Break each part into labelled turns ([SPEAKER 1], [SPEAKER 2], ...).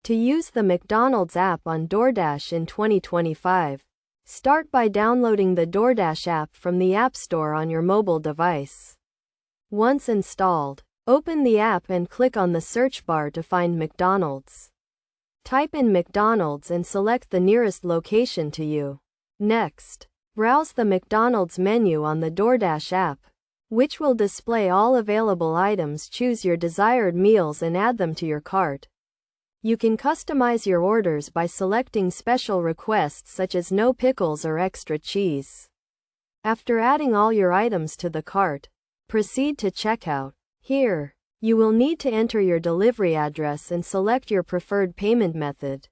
[SPEAKER 1] To use the McDonald's app on DoorDash in 2025, start by downloading the DoorDash app from the App Store on your mobile device. Once installed, open the app and click on the search bar to find McDonald's. Type in McDonald's and select the nearest location to you. Next, browse the McDonald's menu on the DoorDash app, which will display all available items. Choose your desired meals and add them to your cart. You can customize your orders by selecting special requests such as no pickles or extra cheese. After adding all your items to the cart, proceed to checkout. Here, you will need to enter your delivery address and select your preferred payment method.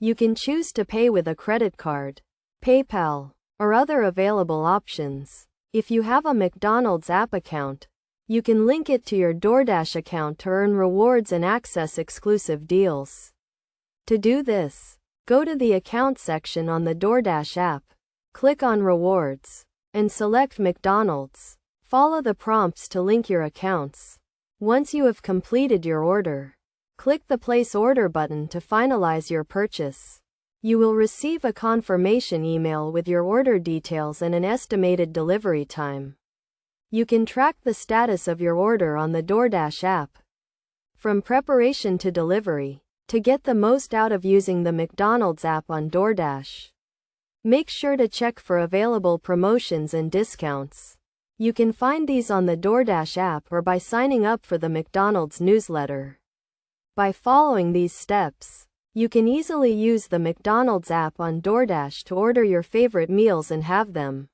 [SPEAKER 1] You can choose to pay with a credit card, PayPal, or other available options. If you have a McDonald's app account, you can link it to your DoorDash account to earn rewards and access exclusive deals. To do this, go to the Account section on the DoorDash app, click on Rewards, and select McDonald's. Follow the prompts to link your accounts. Once you have completed your order, click the Place Order button to finalize your purchase. You will receive a confirmation email with your order details and an estimated delivery time. You can track the status of your order on the DoorDash app. From preparation to delivery, to get the most out of using the McDonald's app on DoorDash, make sure to check for available promotions and discounts. You can find these on the DoorDash app or by signing up for the McDonald's newsletter. By following these steps, you can easily use the McDonald's app on DoorDash to order your favorite meals and have them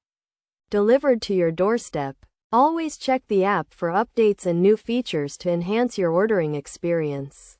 [SPEAKER 1] delivered to your doorstep. Always check the app for updates and new features to enhance your ordering experience.